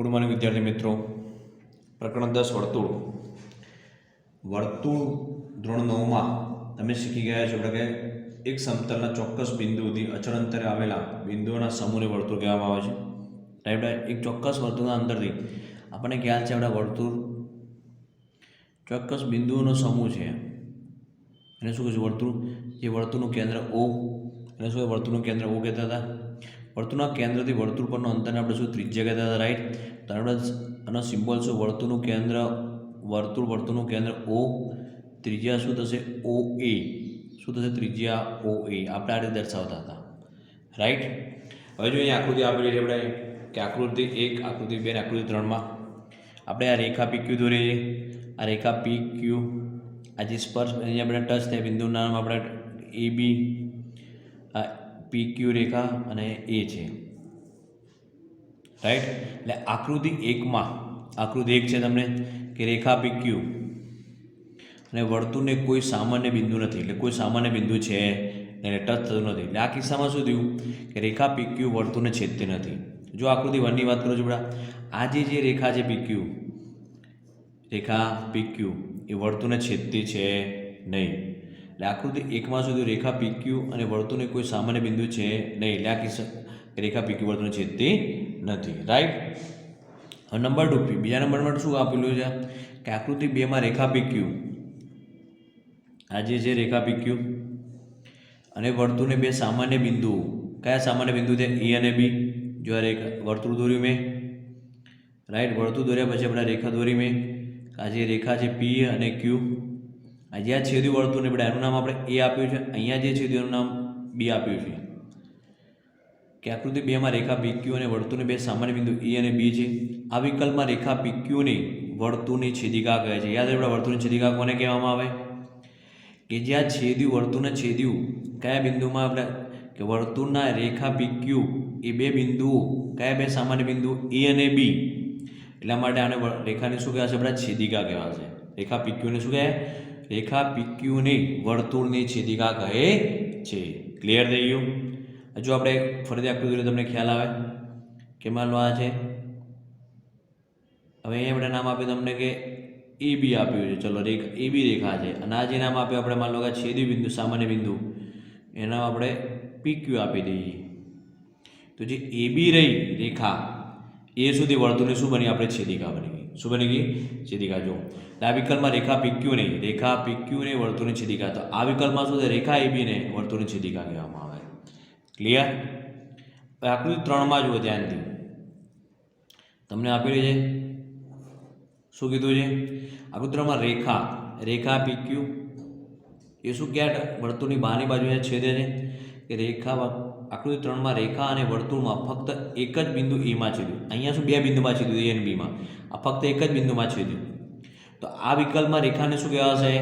Good morning વિદ્યાર્થી મિત્રો. પ્રકરણ 10 વર્તુળ. વર્તુળ ધોરણ 9માં તમે શીખી ગયા છો કે એક સમતલના ચોક્કસ બિંદુથી અચળ અંતરે આવેલા બિંદુઓના સમૂહને વર્તુળ કહેવામાં આવે છે. રાઈટ. એક ચોક્કસ વર્તુળના અંતરથી આપણને ખ્યાલ છે આપણા વર્તુળ ચોક્કસ બિંદુઓનો સમૂહ છે. એને શું કહેશું? વર્તુળ. જે વર્તુળનું કેન્દ્ર O, એને શું વર્તુળનું કેન્દ્ર O કહેતા હતા. વર્તુળના કેન્દ્રથી વર્તુળ પરનો અંતરને આપણે શું ત્રિજ્યા કહેતા હતા. રાઈટ. તો આપણે આનો સિમ્બોલ શું? વર્તુળનું કેન્દ્ર વર્તુળનું કેન્દ્ર O, ત્રિજ્યા શું થશે? OA. શું થશે? ત્રિજ્યા OA. આપણે આ રીતે દર્શાવતા હતા. રાઈટ. હવે જો અહીંયા આકૃતિ આપેલી છે આપણે કે આકૃતિ 1, આકૃતિ 2 અને આકૃતિ 3માં આપણે આ રેખા PQ દોરીએ છીએ. આ રેખા PQ, આ જે સ્પર્શ અહીંયા આપણે ટચ થાય બિંદુનું નામ આપણે AB, આ PQ રેખા અને A છે. રાઈટ. એટલે આકૃતિ 1માં આકૃતિ 1 છે તમને કે રેખા PQ અને વર્તુળને કોઈ સામાન્ય બિંદુ નથી. એટલે કોઈ સામાન્ય બિંદુ છે એને ટચ થતું નથી. એટલે આ કિસ્સામાં શું થયું કે રેખા PQ વર્તુળને છેદતી નથી. જો આકૃતિ 1ની વાત કરું છું બરા, આ જે રેખા છે PQ, રેખા PQ એ વર્તુળને છેદતી છે નહીં. એટલે આકૃતિ 1માં શું થયું? રેખા PQ અને વર્તુળને કોઈ સામાન્ય બિંદુ છે નહીં. એટલે આ કિસ્સા રેખા PQ વર્તુળને છેદતી નથી. રાઈટ. હવે નંબર 2, બીજા નંબરમાં શું આપેલું છે કે આકૃતિ 2માં રેખા PQ, આ જે છે રેખા PQ અને વર્તુળને બે સામાન્ય બિંદુઓ. કયા સામાન્ય બિંદુ છે? A અને B. જો આ રેખા વર્તુળ દોર્યું મેં. રાઈટ. વર્તુળ દોર્યા પછી આપણે રેખા દોરી મેં. આ જે રેખા છે P અને Q. આ જ્યાં છેદ્યું વર્તુળને આપણે એનું નામ આપણે A આપ્યું છે. અહીંયા જે છેદ્યું એનું નામ B આપ્યું છે. કે આકૃતિ 2માં રેખા PQ અને વર્તુળને બે સામાન્ય બિંદુ A અને B છે. આ વિકલ્પમાં રેખા PQ ને વર્તુળની છેદિકા કહે છે. યાદ રાખો, વર્તુળની છેદિકા કોને કહેવામાં આવે? કે જ્યાં છેદ્યું વર્તુળને છેદ્યું કયા બિંદુમાં આપણે કે વર્તુળના રેખા PQ એ બે બિંદુઓ કયા બે સામાન્ય બિંદુ A અને B. એટલા માટે આને રેખાને શું કહેવાશે? આપણે છેદિકા કહેવાશે. રેખા PQ ને શું કહે? રેખા PQ ને વર્તુળની છેદિકા કહે છે. ક્લિયર થઈ ગયું? હજુ આપણે ફરીથી આકૃતિ જોઈએ તમને ખ્યાલ આવે કે માન લો આ છે. હવે અહીંયા આપણે નામ આપ્યું તમને કે AB આપ્યું છે. ચલો રેખા AB રેખા છે અને આ જે નામ આપ્યું આપણે માન લો કે છેદી બિંદુ સામાન્ય બિંદુ એના આપણે PQ આપી દઈએ. તો જે AB રહી રેખા એ સુધી વર્તુળની શું બની? આપણે છેદિકા બની ગઈ. શું બની ગઈ? છેદિકા. જો આ વિકલ્પમાં રેખા PQ ને વર્તુળની છેદિકા. તો આ વિકલ્પમાં શું છે? રેખા AB ને વર્તુળની છેદિકા કહેવામાં આવે. ક્લિયર? હવે આકૃતિ 3માં જુઓ ધ્યાનથી. તમને આપેલી છે શું કીધું છે? આકૃતિ 3માં રેખા PQ એ શું ક્યાં વર્તુળની બહારની બાજુએ છેદે છે કે રેખા આકૃતિ 3માં રેખા અને વર્તુળમાં ફક્ત એક જ બિંદુ A માં છેદ્યું. અહીંયા શું બે બિંદુમાં છેદ્યું? A અને B માં. આ ફક્ત એક જ બિંદુમાં છેદ્યું. તો આ વિકલ્પમાં રેખાને શું કહેવાશે?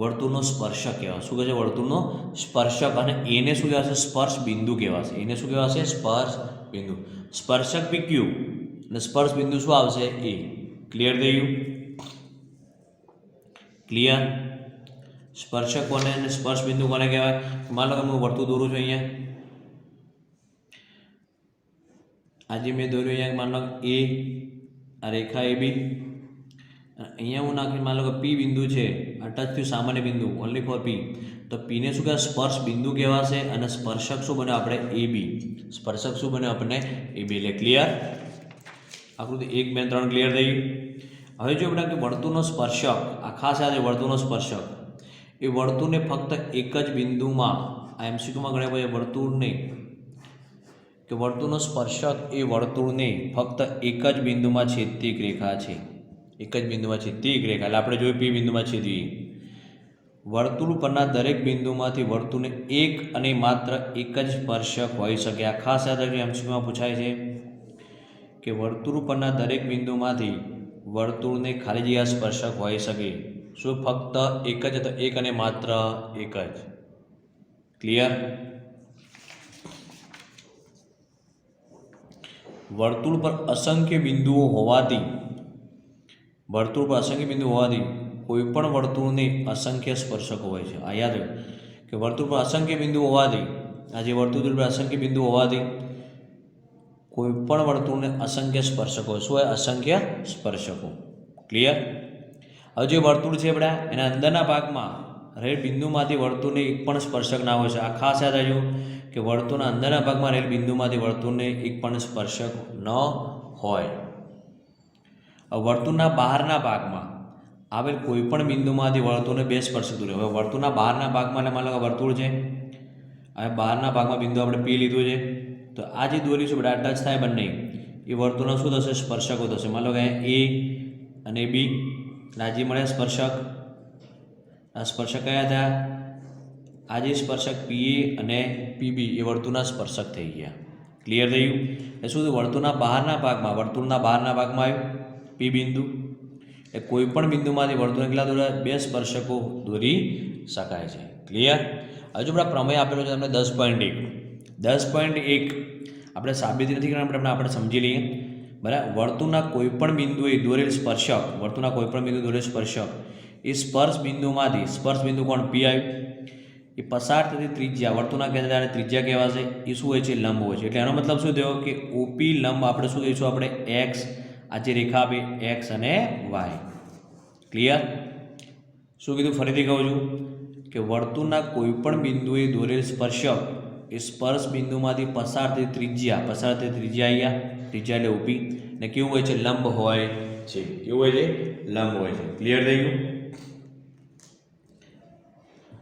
વર્તુળનો સ્પર્શક કહેવાશે. શું કહે છે? વર્તુળનો સ્પર્શક. અને એને શું કહેવાશે? સ્પર્શ બિંદુ કહેવાશે. એને શું કહેવાશે? સ્પર્શ બિંદુ. સ્પર્શક PQ અને સ્પર્શ બિંદુ શું આવશે? A. ક્લિયર થઈ ગયું? ક્લિયર? સ્પર્શક કોને અને સ્પર્શ બિંદુ કોને કહેવાય? માન લો કે હું વર્તુળ દોરું છું અહીંયા. આજે મેં દોર્યું અહીંયા માન લો A, આ રેખા AB. અહીંયા હું નાખી માન લો કે P બિંદુ છે. આ ટચ થયું સામાન્ય બિંદુ ઓનલી ફોર P. તો P ને શું કહેવાય? સ્પર્શ બિંદુ કહેવાશે અને સ્પર્શક શું બને આપણે? AB. સ્પર્શક શું બને આપણને? AB. એટલે ક્લિયર? આકૃતિ 1, 2, 3 ક્લિયર થઈ ગયું? હવે જો આપણે કે વર્તુળનો સ્પર્શક, આ ખાસ આ છે વર્તુળનો સ્પર્શક, એ વર્તુળને ફક્ત એક જ બિંદુમાં, આ MCQમાં ગણ્યા પછી વર્તુળને કે વર્તુળનો સ્પર્શક એ વર્તુળને ફક્ત એક જ બિંદુમાં છેદતી એક રેખા છે. એક જ બિંદુમાં છેદતી એક રેખા. એટલે આપણે જોઈએ P બિંદુમાં છેદવી. વર્તુળ પરના દરેક બિંદુમાંથી વર્તુળને એક અને માત્ર એક જ સ્પર્શક હોઈ શકે. આ ખાસ યાદ રાખજો, MCQમાં પૂછાય છે કે વર્તુળ પરના દરેક બિંદુમાંથી વર્તુળને ખાલી જગ્યા સ્પર્શક હોઈ શકે. શું? ફક્ત એક જ, તો એક અને માત્ર એક જ. ક્લિયર? વર્તુળ પર અસંખ્ય બિંદુઓ હોવાથી કોઈ પણ વર્તુળને અસંખ્ય સ્પર્શકો હોય છે. આ યાદ રાખો કે વર્તુળ પર અસંખ્ય બિંદુઓ હોવાથી, આ જે વર્તુળ પર અસંખ્ય બિંદુઓ હોવાથી કોઈપણ વર્તુળને અસંખ્ય સ્પર્શકો શું હોય? અસંખ્ય સ્પર્શકો. ક્લિયર? હવે જે વર્તુળ છે આપણા એના અંદરના ભાગમાં રહેલ બિંદુમાંથી વર્તુળને એક પણ સ્પર્શક ના હોય છે. આ ખાસ યાદ રાખજો કે વર્તુળના અંદરના ભાગમાં રહેલ બિંદુમાંથી વર્તુળને એક પણ સ્પર્શક ન હોય. વર્તુળના બહારના ભાગમાં આવેલ કોઈપણ બિંદુમાંથી વર્તુળને બે સ્પર્શક દોરે. હવે વર્તુળના બહારના ભાગમાં એટલે માનો કે વર્તુળ છે, હવે બહારના ભાગમાં બિંદુ આપણે પી લીધું છે, તો આ જે દોરીશું બધા ટચ થાય બંને એ વર્તુળના શું થશે? સ્પર્શકો થશે. માનો કે એ અને બી રાજી મળે સ્પર્શક. આ સ્પર્શક કયા થયા? આ જે સ્પર્શક પી એ અને પીબી એ વર્તુળના સ્પર્શક થઈ ગયા. ક્લિયર થઈ ગયું? એ શું? વર્તુળના બહારના ભાગમાં આવ્યું પી બિંદુ, એ કોઈ પણ બિંદુમાંથી વર્તુળને કેટલા દોરાય? બે સ્પર્શકો દોરી શકાય છે. ક્લિયર? હજુ આપણા પ્રમેય આપેલો છે તમને 10.1 આપણે સાબિતી નથી કરવાની, આપણે સમજી લઈએ. બરાબર? વર્તુળના કોઈપણ બિંદુએ દોરેલ સ્પર્શક એ સ્પર્શ બિંદુ કોણ? પી આવ્યું, એ પસાર થતી ત્રિજ્યા વર્તુળના કેન્દ્ર ત્રિજ્યા કહેવાશે. એ શું હોય છે? લંબ હોય છે. એટલે એનો મતલબ શું થયો કે ઓપી લંબ આપણે શું કહીશું? આપણે એક્સ, આ જે રેખા આપી એક્સ અને વાય. ક્લિયર? શું કીધું? ફરીથી કહું છું કે વર્તુળના કોઈપણ બિંદુએ દોરેલ સ્પર્શક એ સ્પર્શ બિંદુમાંથી પસાર થતી ત્રિજ્યા અહીંયા ત્રિજ્યા એટલે ઓપી ને કેવું હોય છે? લંબ હોય છે. કેવું હોય છે? લંબ હોય છે. ક્લિયર થઈ ગયું?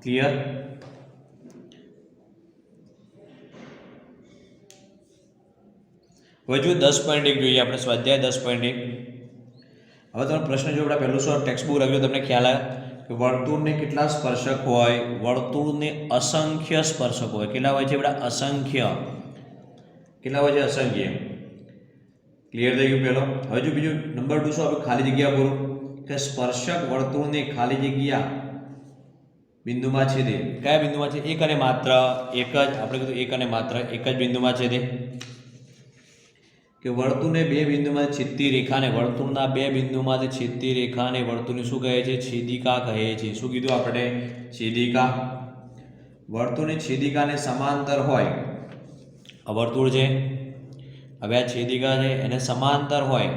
ક્લિયર? હવે જો 10.1 જોઈએ આપણે, સ્વાધ્યાય 10.1. હવે તમે પ્રશ્ન જો આપણે પહેલું સર ટેક્સ્ટ બુક રાખ્યું, તમને ખ્યાલ આવે કે વર્તુળને કેટલા સ્પર્શક હોય? વર્તુળને અસંખ્ય સ્પર્શક હોય. કેટલા હોય છે બેટા? અસંખ્ય. કેટલા હોય છે? અસંખ્ય. ક્લિયર થઈ ગયું પહેલો? હવે જો બીજું નંબર 2 શું આપણે ખાલી જગ્યા પૂરું કે સ્પર્શક વર્તુળને ખાલી જગ્યા બિંદુમાં છેદે. કયા બિંદુમાં છે? એક અને માત્ર એક જ. આપણે કીધું એક અને માત્ર એક જ બિંદુમાં છેદે. કે વર્તુળને બે બિંદુમાંથી છેદતી રેખાને વર્તુળના બે બિંદુમાંથી છેદતી રેખાને વર્તુળની શું કહે છે? છેદિકા કહે છે. શું કીધું આપણે? છેદિકા. વર્તુળની છેદિકાને સમાંતર હોય. આ વર્તુળ છે, હવે આ છેદિકા છે એને સમાંતર હોય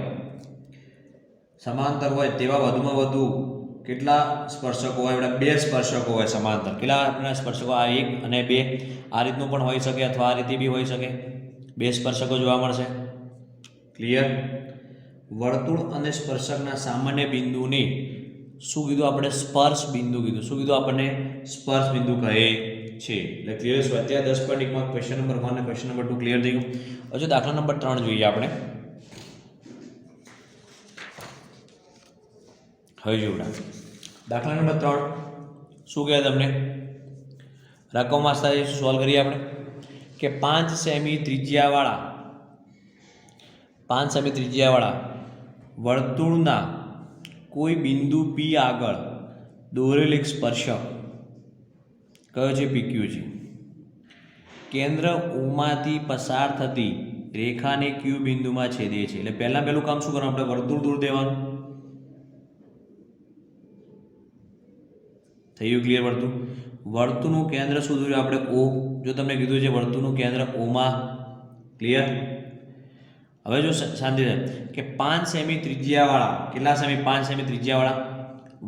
તેવા વધુમાં વધુ કેટલા સ્પર્શકો હોય? એટલે બે સ્પર્શકો હોય સમાંતર. કેટલા સ્પર્શકો? આ એક અને બે. આ રીતનું પણ હોઈ શકે અથવા આ રીતે બી હોઈ શકે. બે સ્પર્શકો જોવા મળશે. ક્લિયર? વર્તુળ અને સ્પર્શકના સામાન્ય બિંદુને શું કીધું આપણે? સ્પર્શ બિંદુ કીધું. શું કીધું આપણને? સ્પર્શ બિંદુ કહે છે. એટલે ક્લિયર? સ્વાધ્યાય 10.1 માં ક્વેશ્ચન નંબર 1 અને ક્વેશ્ચન નંબર 2 ક્લિયર થઈ ગયું. હજુ દાખલા નંબર 3 જોઈએ આપણે. હવે જોડા દાખલા નંબર 3 શું કહે તમને? રકમ વાંચતા સોલ્વ કરીએ આપણે કે 5 સેમી ત્રિજ્યાવાળા વર્તુળના કોઈ બિંદુ પી આગળ દોરેલ એક સ્પર્શક કયો છે? પીક્યુ છે. કેન્દ્ર ઓમાંથી પસાર થતી રેખાને ક્યુ બિંદુમાં છેદે છે. એટલે પહેલું કામ શું કરવાનું? આપણે વર્તુળ દૂર દેવાનું. થઈ ગયું? ક્લિયર? વર્તુળનું કેન્દ્ર શું દોર્યું આપણે? ઓ. જો તમને કીધું છે વર્તુળનું કેન્દ્ર ઓમાં. ક્લિયર? હવે જો શાંતિ કે 5 સેમી ત્રિજ્યાવાળા, કેટલા સેમી? 5 સેમી ત્રિજ્યાવાળા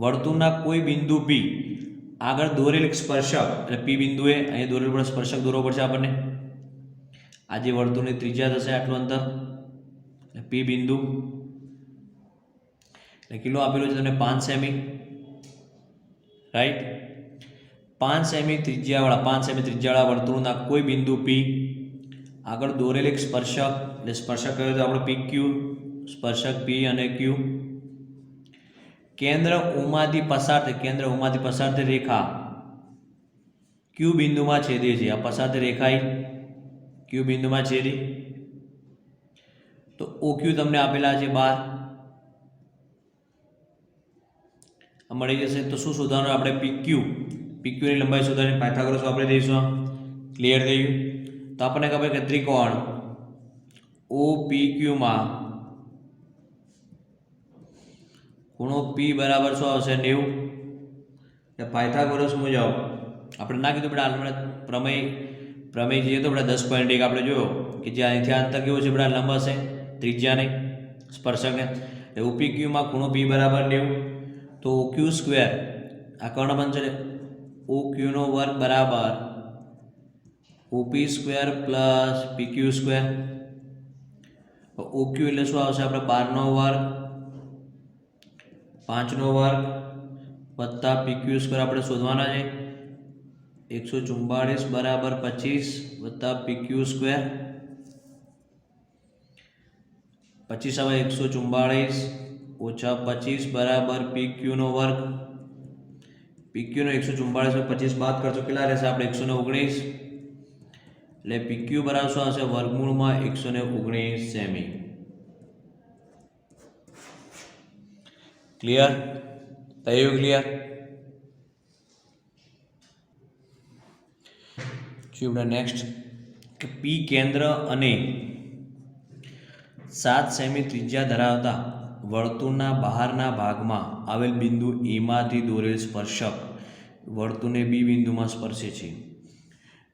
વર્તુળના કોઈ બિંદુ પી આગળ દોરેલ એક સ્પર્શક, એટલે પી બિંદુએ અહીંયા દોરેલ પર સ્પર્શક દોરવો પડશે આપણને. આ જે વર્તુળની ત્રિજ્યા થશે આટલું અંતર, એટલે પી બિંદુ એટલે કેટલું આપેલું છે તમને? 5 સેમી. રાઈટ? 5 સેમી ત્રિજ્યાવાળા વર્તુળના કોઈ બિંદુ પી આગળ દોરેલ એક સ્પર્શક, એટલે સ્પર્શક કયો તો આપણે પી ક્યુ. સ્પર્શક પી અને ક્યુ કેન્દ્ર ઓમાંથી પસાર થતી રેખા ક્યુ બિંદુમાં છેદે છે. આ પસાર થતી રેખા ક્યુ બિંદુમાં છેદી તો ઓ ક્યુ તમને આપેલા છે 12 મળી જશે. તો શું શોધવાનું? આપણે પીક્યુની લંબાઈ શોધવાની પાયથાગોરસ વાપરી દઈશું. ક્લિયર થઈ ગયું? તો આપણને ખબર કે ત્રિકોણ ઓ પી ક્યુમાં ખૂણો પી બરાબર શું આવશે? 90. એટલે પાયથાગોરસ મુજબ આપણે ના કીધું બેટા પ્રમેય પ્રમેય જોઈએ તો આપણે 10.1 આપણે જોયો કે જે અહીંથી અંતર કેવું છે આપણે લંબ હશે ત્રિજ્યાને સ્પર્શકને એટલે ઓપી ક્યુમાં ખૂણો પી બરાબર 90 તો OQ સ્ક્વેર આ કર્ણ બનશે OQ નો વર્ગ બરાબર OP square plus PQ square OQ એટલે શું આવશે આપણે 12 નો વર્ગ 5 નો વર્ગ વત્તા PQ સ્ક્વેર આપણે શોધવાના છે 144 બરાબર 25 વત્તા PQ સ્ક્વેર 25 આવે 144 ઓછા 25 બરાબર PQ નો વર્ગ PQ નો 144 25 બાદ કરશો કેટલા રહેશે આપણે 119 એટલે PQ બરાબર શું આવશે વર્ગમૂળમાં 119 સેમી ક્લિયર થયું ક્લિયર જોડે નેક્સ્ટ કે P કેન્દ્ર અને 7 સેમી ત્રિજ્યા ધરાવતા વર્તુળના બહારના ભાગમાં આવેલ બિંદુ A માંથી દોરેલ સ્પર્શક વર્તુળને B બિંદુમાં સ્પર્શે છે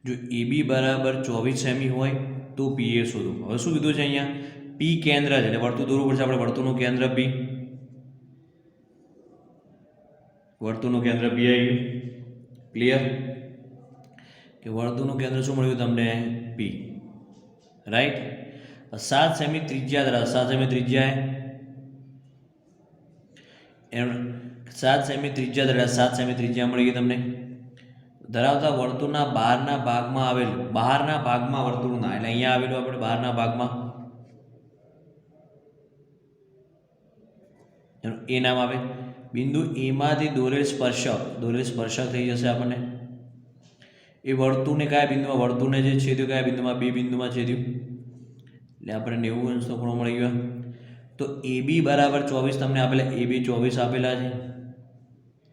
જો AB બરાબર 24 સેમી હોય તો PA શોધો હવે શું કીધું છે અહીંયા P કેન્દ્ર છે એટલે વર્તુળ દોરવું પડશે આપણે વર્તુળનું કેન્દ્ર P વર્તુળનું કેન્દ્ર P આવી ગયું ક્લિયર કે વર્તુળનું કેન્દ્ર શું મળ્યું તમને P રાઈટ 7 સેમી ત્રિજ્યા ધરાવે 7 સેમી ત્રિજ્યા એમ 7 સેમી ત્રિજ્યા ધરાવે 7 સેમી ત્રિજ્યા મળી ગઈ તમને ધરાવતા વર્તુળના બહારના ભાગમાં આવેલ બહારના ભાગમાં વર્તુળના એટલે અહીંયા આવેલું આપણે બહારના ભાગમાં એનું એ નામ આવે બિંદુ A માંથી દોરેલ સ્પર્શક થઈ જશે આપણને એ વર્તુળને કયા બિંદુમાં વર્તુળને જે છેદ્યું કયા બિંદુમાં B બિંદુમાં છેદ્યું એટલે આપણે 90 અંશનો ખૂણો મળી ગયો તો AB બરાબર 24 તમને આપેલા AB 24 આપેલા છે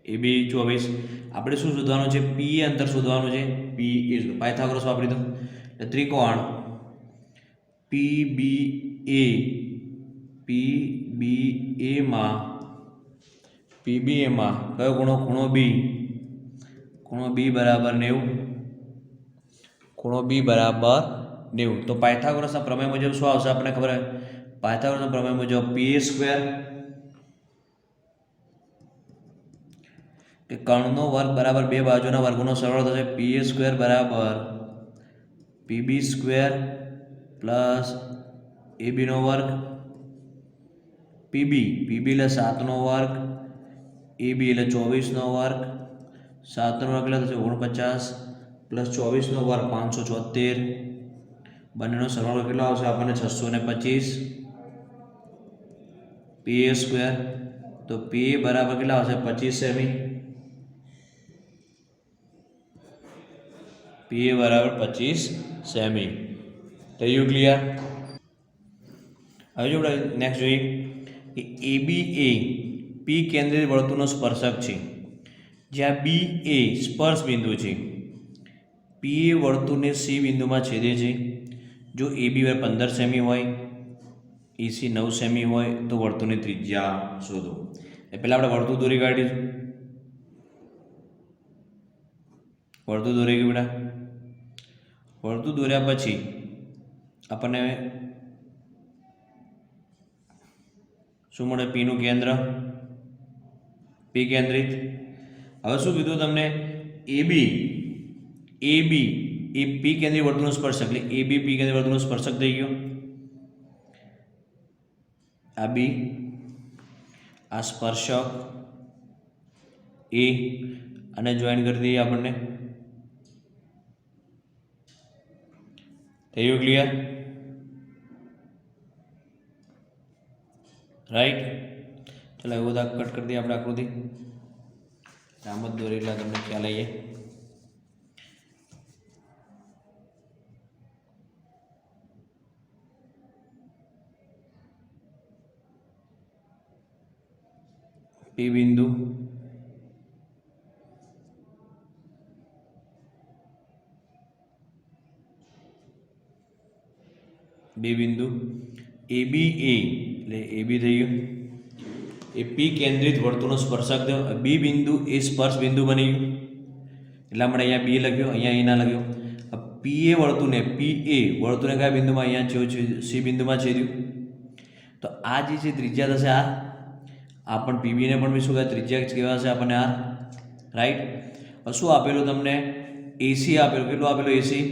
AB 24 આપણે શું શોધવાનું છે P અંતર શોધવાનું છે P એ પાયથાગોરસ વાપરી દો એટલે ત્રિકોણ PBA માં કયો ખૂણો ખૂણો B બરાબર 90 ખૂણો B બરાબર 90 તો પાયથાગોરસના પ્રમેય મુજબ શું આવશે આપણને ખબર છે પાયથાગોરસના પ્રમેય મુજબ PA સ્ક્વેર કે કર્ણનો વર્ગ બરાબર બે બાજુના વર્ગોનો સરવાળો થશે PA સ્ક્વેર બરાબર PB સ્ક્વેર પ્લસ AB નો વર્ગ PB એટલે 7 નો વર્ગ AB એટલે 24 નો વર્ગ 7 નો વર્ગ એટલે થશે 49 પ્લસ 24 નો વર્ગ 574 બંનેનો સરવાળો કેટલો આવશે આપણને 625 PA સ્ક્વેર તો PA બરાબર કેટલા આવશે 25 સેમી PA બરાબર 25 સેમી થયું ક્લિયર હવે જો આપણે નેક્સ્ટ જોઈએ કે AB એ P કેન્દ્રિત વર્તુળનો સ્પર્શક છે જ્યાં B એ સ્પર્શ બિંદુ છે PA વર્તુળને C બિંદુમાં છેદે છે જો AB 15 સેમી હોય EC 9 સેમી હોય તો વર્તુળની ત્રિજ્યા શોધો એ પહેલા આપણે વર્તુળ દોરી કાઢીશું વર્તુળ દોરી ગયું બેટા વર્તુળ દોર્યા પછી આપણને શું મળે P નું કેન્દ્ર P કેન્દ્રિત હવે શું કીધું તમને AB એ P કેન્દ્રિત વર્તુળનો સ્પર્શક એટલે AB P કેન્દ્રિત વર્તુળનો સ્પર્શક થઈ ગયો આ B આ સ્પર્શક A અને જોઈન કરી દઈએ આપણને થયું ક્લિયર રાઈટ ચલો એવું બધા કટ કરી દઈએ આપણે આકૃતિ આમ જ દોરી એટલે તમને ખ્યાલ આવીએ P બિંદુ B બિંદુ AB એટલે AB થઈ ગયું એ P કેન્દ્રિત વર્તુળનો સ્પર્શક થયો B બિંદુ એ સ્પર્શ બિંદુ બની ગયું એટલે આપણે અહીંયા B લખ્યો અહીંયા A ના લખ્યો પીએ વર્તુળને કયા બિંદુમાં અહીંયા સી બિંદુમાં છેદ્યું, તો આ જે છે ત્રિજ્યા થશે આર. આ પણ પીબીને પણ શું કહેવાય ત્રિજ્યા જ કહેવાશે આપણને આર, રાઈટ. શું આપેલું તમને એસી આપેલું, કેટલું આપેલું એસી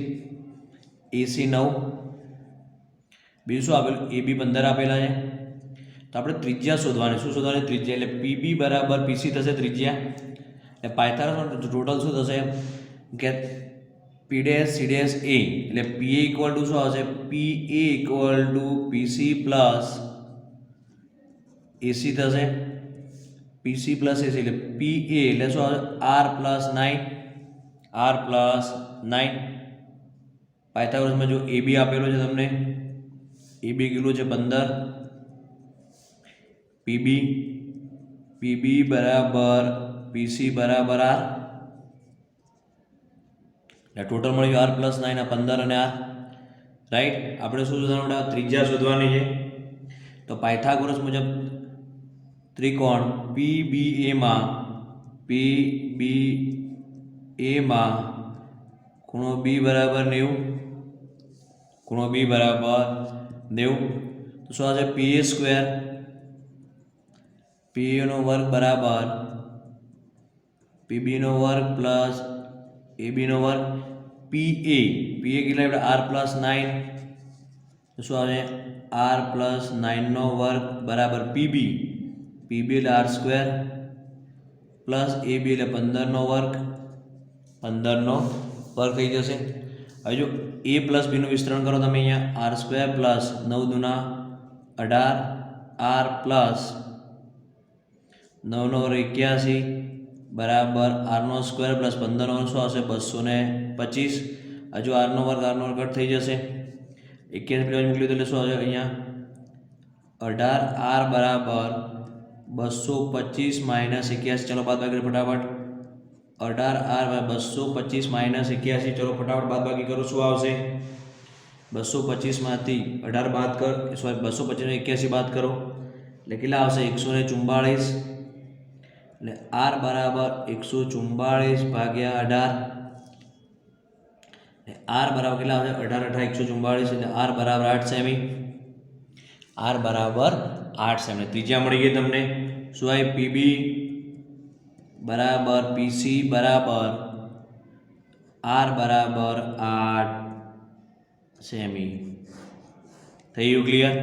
9, બીજું શું આપેલું એબી 15 આપેલા છે. તો આપણે ત્રિજ્યા શોધવાની, શું શોધવાની ત્રિજ્યા, એટલે પીબી બરાબર પીસી થશે ત્રિજ્યા. એટલે પાયથાગોરસમાં ટોટલ શું થશે કે P dash C dash A, એટલે પીએ ઇક્વલ ટુ શું આવશે PA equal to PC plus AC થશે. પીસી પ્લસ એસી એટલે પીએ એટલે શું આવશે આર પ્લસ 9. પાયથાગોરસમાં જો એ બી આપેલો છે તમને, એ બી કેટલું છે 15. પીબી બરાબર પીસી બરાબર આર, એટલે ટોટલ મળી ગયું આર પ્લસ 9 આ 15 અને આર, રાઈટ. આપણે શું શોધવાનું ત્રિજ્યા શોધવાની છે. તો પાયથાગોરસ મુજબ ત્રિકોણ પીબીએમાં ખૂણો બી બરાબર 90, તો શું આવશે પીએ સ્ક્વેર પીએનો વર્ગ બરાબર પીબીનો વર્ગ પ્લસ એબીનો વર્ગ. પીએ કેટલા આપણે આર પ્લસ 9, તો શું આવે આર પ્લસ 9નો વર્ગ બરાબર પીબી એટલે આર સ્ક્વેર પ્લસ એબી એટલે 15નો વર્ગ થઈ જશે. હવે જો એ પ્લસ બીનું વિસ્તરણ કરો તમે અહીંયા આર સ્ક્વેર પ્લસ 9 દુના 18 આર પ્લસ 9નો વર્ગ 81 બરાબર આરનો સ્ક્વેર પ્લસ 15નો વર્ગ શું આવશે 225. હજુ આરનો વર્ગ કટ થઈ જશે, 81 મૂકી એટલે શું આવશે અહીંયા 18 આર બરાબર 225 માઇનસ 81. ચલો બાદ બાકી ફટાફટ 18 આર 225 માઇનસ 81. ચલો ફટાફટ બાદ બાકી કરો, શું આવશે 225 માંથી 18 બાદ કર, સોરી 225 81 બાદ કરો એટલે કેટલા આવશે 144. એટલે આર બરાબર 144 ભાગ્યા 18, આર બરાબર કેટલા આવશે 18 144, એટલે આર બરાબર 8 સેમી. ત્રિજ્યા મળી ગઈ તમને. શું આવી પીબી બરાબર પીસી બરાબર આર બરાબર 8 સેમી. થઈ ગયું ક્લિયર?